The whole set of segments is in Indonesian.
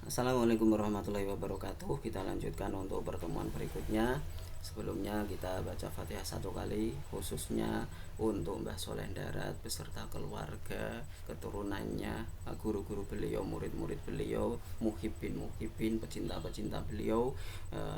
Assalamualaikum warahmatullahi wabarakatuh. Kita lanjutkan untuk pertemuan berikutnya. Sebelumnya kita baca Fatihah satu kali, khususnya untuk Mbah Soleh Darat beserta keluarga, keturunannya, guru-guru beliau, murid-murid beliau, muhibbin, pecinta-pecinta beliau,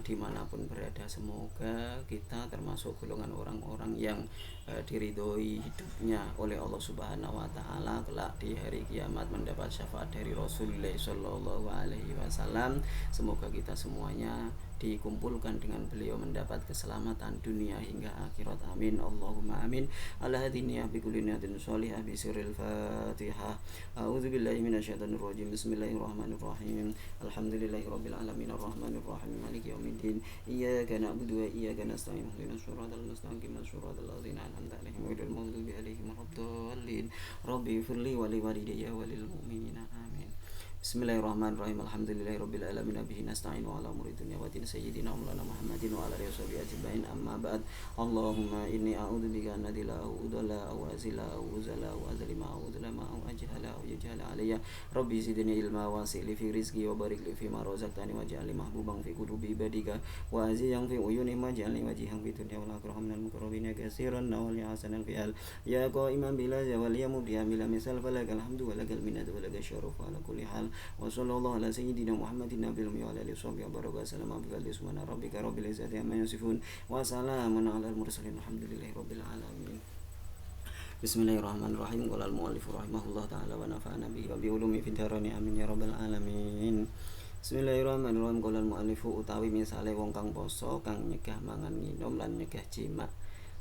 dimanapun berada. Semoga kita termasuk golongan orang-orang yang diridhoi hidupnya oleh Allah Subhanahu wa taala kelak di hari kiamat mendapat syafaat dari Rasulullah sallallahu alaihi wasallam. Semoga kita semuanya dikumpulkan dengan beliau mendapat keselamatan dunia hingga akhirat. Amin Allahumma amin. Ala hadiniya bi kulli niyatin shalihah bi sirril Fatihah. A'udzubillahi minasyaitonir rajim. Bismillahirrahmanirrahim. Alhamdulillahirabbil alamin arrahmanir rahim maliki yaumiddin. Iyyaka na'budu wa iyyaka nasta'in. Ihdinas siratal mustaqim siratal ladzina an'amta 'alaihim ghairil maghdubi 'alaihim waladdallin. Rabbi firli wa liwalidayya wa lil mu'minina. Amin. Bismillahirrahmanirrahim. Alhamdulillahirabbil alamin bihi nasta'in wa ala umuri dunya wa din sayyidina maulana Muhammadin wa ala alihi washabihi ajmain. Amma ba'd. Allahumma inni a'udzubika an adilla aw udalla aw azila aw uzala aw azlima aw udlama aw ajhala aw yajhala alayya. Rabbi zidni ilma wasi'li fi rizqi wa barik li fi ma razaqtani waj'alni mahbuban fi qulubi ibadika wa aziyan fi uyuni waj'alni wajihan fi dunya wal akhirah minal muqarrabin katsiran wa li hasanal fi'al ya qa'iman bila zawal ya mubdiya bila misal falakal hamdu wa lakal minnatu wa lakal syaraf ala kulli hal. Wa sallallahu ala sayyidina Muhammadin nabiyil ummi wa ala alihi washabihi wa baraka salama bi fadli subhana rabbika rabbil izzati amma yasifun wa salamun alal mursalin alhamdulillahi rabbil alamin. Bismillahirrahmanirrahim. Qala al-mu'allif rahimahullah ta'ala wa nafa'ana bihi wa bi ulumi fid dharani amin ya rabbal alamin. Bismillahirrahmanirrahim. Qala al-mu'allif utawi misale wong kang poso kang nyegah mangan minum lan nyegah jima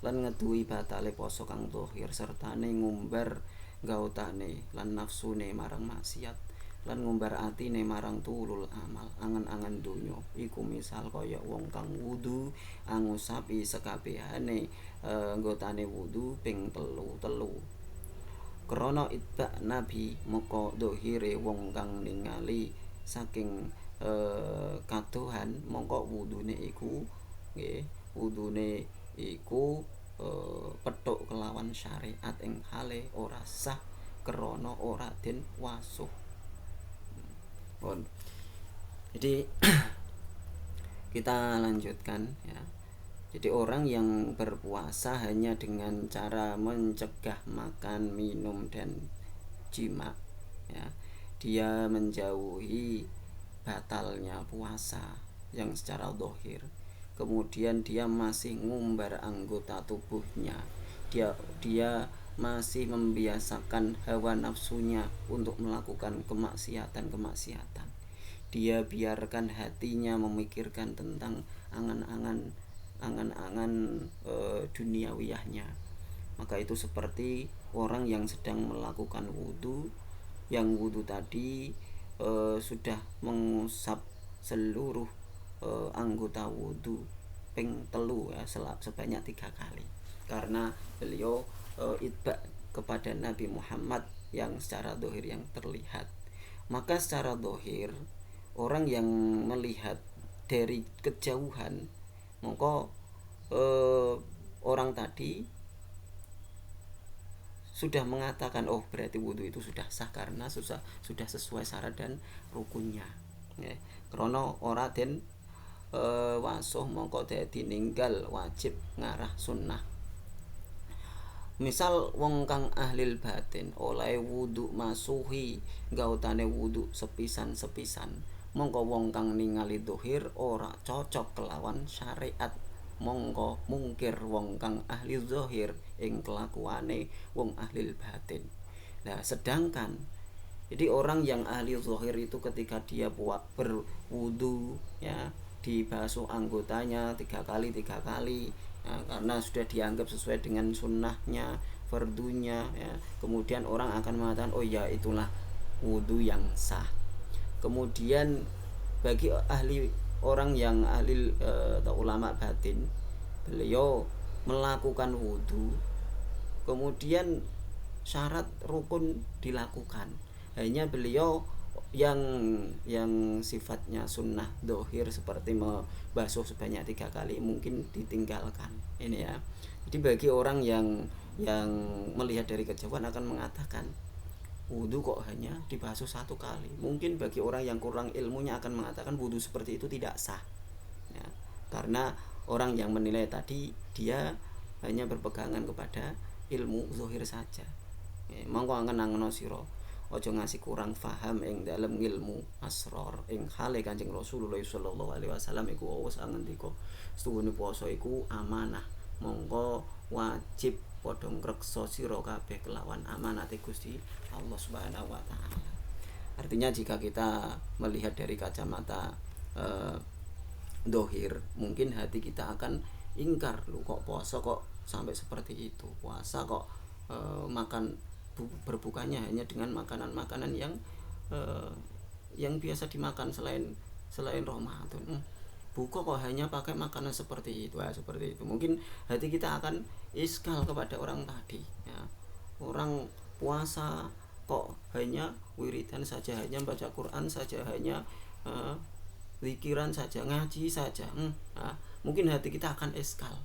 lan ngeduwi batale poso kang zahir sertane ngumbar gautane lan nafsune marang maksiat lan ngumbar atine marang tulul amal angan-angan donya iku misal kaya wong kang wudu ngusapi sekabehane anggotane wudu ping telu krana itba nabi moko dohire wong kang ningali saking kadohan mongko wudune iku nggih wudune iku petuk kelawan syariat ing hale ora sah krana ora den wasuh. Jadi kita lanjutkan ya. Jadi orang yang berpuasa hanya dengan cara mencegah makan, minum dan jima ya, dia menjauhi batalnya puasa yang secara zahir. Kemudian dia masih ngumbar anggota tubuhnya. Dia masih membiasakan hawa nafsunya untuk melakukan kemaksiatan. Dia biarkan hatinya memikirkan tentang angan-angan duniawiyahnya. Maka itu seperti orang yang sedang melakukan wudu, yang wudu tadi sudah mengusap seluruh anggota wudu ping telu ya, sebanyak 3 kali karena beliau itba kepada Nabi Muhammad yang secara zahir yang terlihat. Maka secara zahir orang yang melihat dari kejauhan maka orang tadi sudah mengatakan oh berarti wudhu itu sudah sah karena sudah sesuai syarat dan rukunnya ya. Karena ora den wasuh mongko dadi ninggal wajib ngarah sunnah. Misal wong kang ahlil batin oleh wudu masuhi gautane wudu sepisan-sepisan mongko wong kang ningali dohir ora cocok kelawan syariat mongko mungkir wong kang ahli zahir ing kelakuane wong ahlil batin. Nah sedangkan jadi orang yang ahli zahir itu ketika dia berwudu ya dibasuh anggotanya 3 kali ya, karena sudah dianggap sesuai dengan sunnahnya fardunya ya. Kemudian orang akan mengatakan oh ya itulah wudu yang sah. Kemudian bagi orang yang ahli atau ulama batin, beliau melakukan wudu kemudian syarat rukun dilakukan, hanya beliau yang sifatnya sunnah dohir seperti membasuh sebanyak 3 kali mungkin ditinggalkan ini ya. Jadi bagi orang yang melihat dari kejauhan akan mengatakan Wudhu kok hanya dibasuh 1 kali. Mungkin bagi orang yang kurang ilmunya akan mengatakan wudhu seperti itu tidak sah ya, karena orang yang menilai tadi dia hanya berpegangan kepada ilmu zahir saja. Monggo angen-angeno sira aja ngasih kurang faham ing dalam ilmu asrar ing hale Kanjeng Rasulullah sallallahu alaihi wasallam iku wis ngendika setuhune puasa iku amanah, monggo wajib padha ngreksa sira kabeh kelawan amanate Gusti Allah Subhanahu wa taala. Artinya jika kita melihat dari kacamata dohir, mungkin hati kita akan ingkar, lu kok puasa kok sampai seperti itu, puasa kok makan berbukanya hanya dengan makanan-makanan yang biasa dimakan selain Ramadan. Buka kok hanya pakai makanan seperti itu, seperti itu. Mungkin hati kita akan iskal kepada orang tadi ya. Orang puasa kok hanya wiridan saja, hanya baca Quran saja, hanya zikiran saja, ngaji saja. Mungkin hati kita akan iskal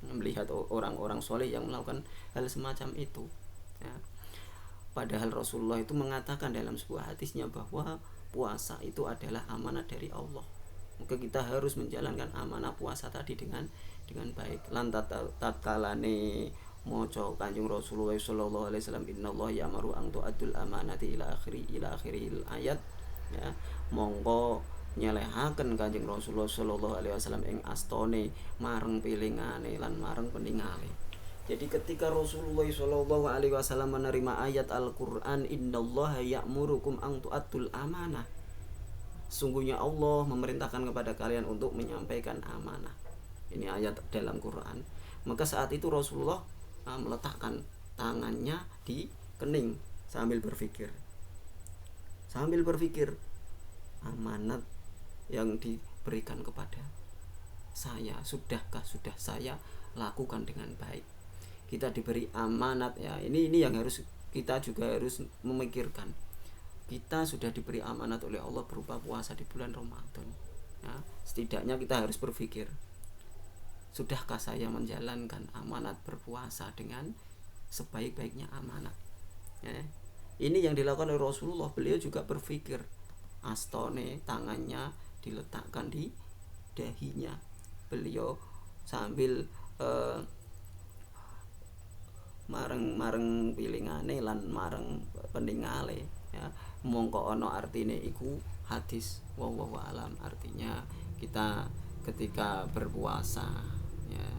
melihat orang-orang soleh yang melakukan hal semacam itu ya. Padahal Rasulullah itu mengatakan dalam sebuah hadisnya bahwa puasa itu adalah amanah dari Allah. Maka kita harus menjalankan amanah puasa tadi dengan baik. Lantas tatkalane maca Kanjeng Rasulullah sallallahu alaihi wasallam innallaha ya'muru an tu'addul amanati ila akhiril ayat ya, monggo nyelehaken Kanjeng Rasulullah sallallahu alaihi wasallam ing astone marang pilingane lan marang peningale. Jadi ketika Rasulullah sallallahu alaihi wasallam menerima ayat Al-Qur'an innallaha ya'murukum an tu'addul amanah, sungguhnya Allah memerintahkan kepada kalian untuk menyampaikan amanah. Ini ayat dalam Quran. Maka saat itu Rasulullah meletakkan tangannya di kening sambil berpikir amanat yang diberikan kepada saya sudah saya lakukan dengan baik. Kita diberi amanat ya, ini yang harus kita juga harus memikirkan. Kita sudah diberi amanat oleh Allah berupa puasa di bulan Ramadan ya, setidaknya kita harus berpikir, sudahkah saya menjalankan amanat berpuasa dengan sebaik-baiknya amanat ya. Ini yang dilakukan oleh Rasulullah. Beliau juga berpikir, astone tangannya diletakkan di dahinya beliau sambil mareng pilingane lan mareng peningale ya. Mongko ono artine iku hadis wallahu alam, artinya kita ketika berpuasa ya,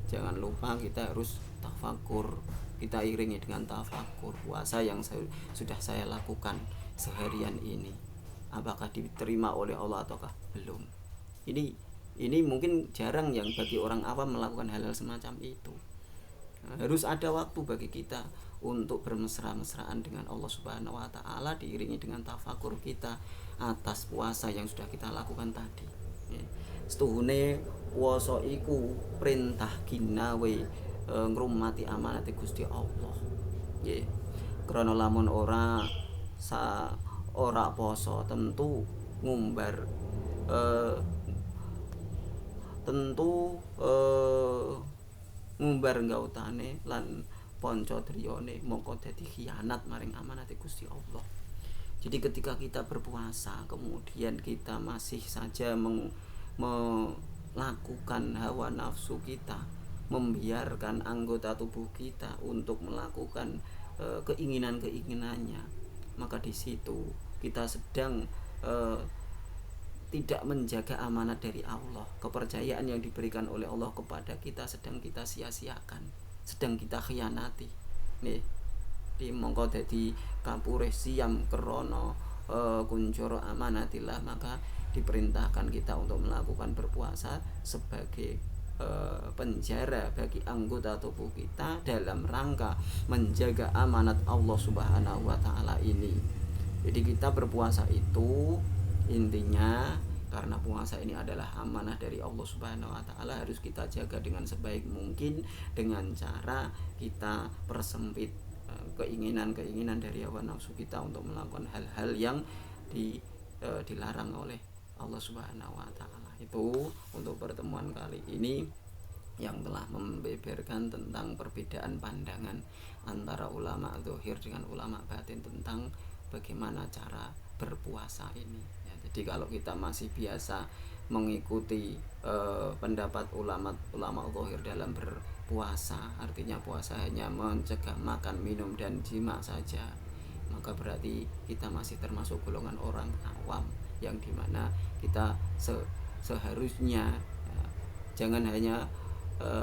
jangan lupa kita harus tafakur, kita iringi dengan tafakur puasa yang sudah saya lakukan seharian ini, apakah diterima oleh Allah ataukah belum. Ini mungkin jarang yang bagi orang awam melakukan hal-hal semacam itu. Harus ada waktu bagi kita untuk bermesra-mesraan dengan Allah Subhanahu wa taala, diiringi dengan tafakur kita atas puasa yang sudah kita lakukan tadi. Setuhune puasa iku perintah ginawe ngrumati amanate Gusti Allah. Nggih. Krana lamun ora poso tentu ngumbar ngumbar gautane lan panca driyane mongko dadi khianat maring amanate Gusti Allah. Jadi ketika kita berpuasa kemudian kita masih saja melakukan hawa nafsu kita, membiarkan anggota tubuh kita untuk melakukan keinginan-keinginannya, maka di situ kita sedang tidak menjaga amanat dari Allah. Kepercayaan yang diberikan oleh Allah kepada kita sedang kita sia-siakan, sedang kita khianati. Nih, di mongko dadi kapure siam krana kunjara amanatillah, maka diperintahkan kita untuk melakukan berpuasa sebagai penjara bagi anggota tubuh kita dalam rangka menjaga amanat Allah Subhanahu wa taala ini. Jadi kita berpuasa itu intinya karena puasa ini adalah amanah dari Allah Subhanahu wa taala, harus kita jaga dengan sebaik mungkin dengan cara kita persempit keinginan-keinginan dari hawa nafsu kita untuk melakukan hal-hal yang dilarang oleh Allah Subhanahu wa taala. Itu untuk pertemuan kali ini. yang telah membeberkan tentang perbedaan pandangan antara ulama zahir dengan ulama batin tentang bagaimana cara berpuasa ini ya. Jadi kalau kita masih biasa mengikuti pendapat ulama zahir dalam berpuasa, artinya puasa hanya mencegah makan, minum dan jima saja, maka berarti kita masih termasuk golongan orang awam yang dimana kita seharusnya ya, jangan hanya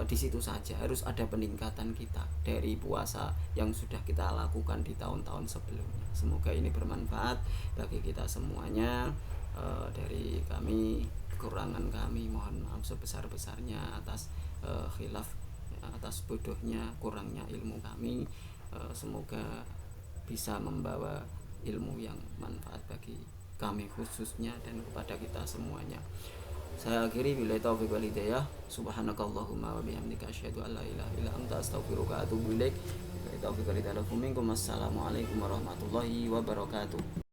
di situ saja, harus ada peningkatan kita dari puasa yang sudah kita lakukan di tahun-tahun sebelumnya. Semoga ini bermanfaat bagi kita semuanya. Dari kami, kekurangan kami mohon maaf sebesar-besarnya atas khilaf, atas bodohnya, kurangnya ilmu kami. Semoga bisa membawa ilmu yang manfaat bagi kami khususnya dan kepada kita semuanya. Saya akhiri billahi taufiq wal hidayah. Subhanakallahumma wa bihamdika asyhadu an la ilaha illa anta astaghfiruka wa atubu ilaik. Billahi taufiq wal hidayah. Assalamualaikum warahmatullahi wabarakatuh.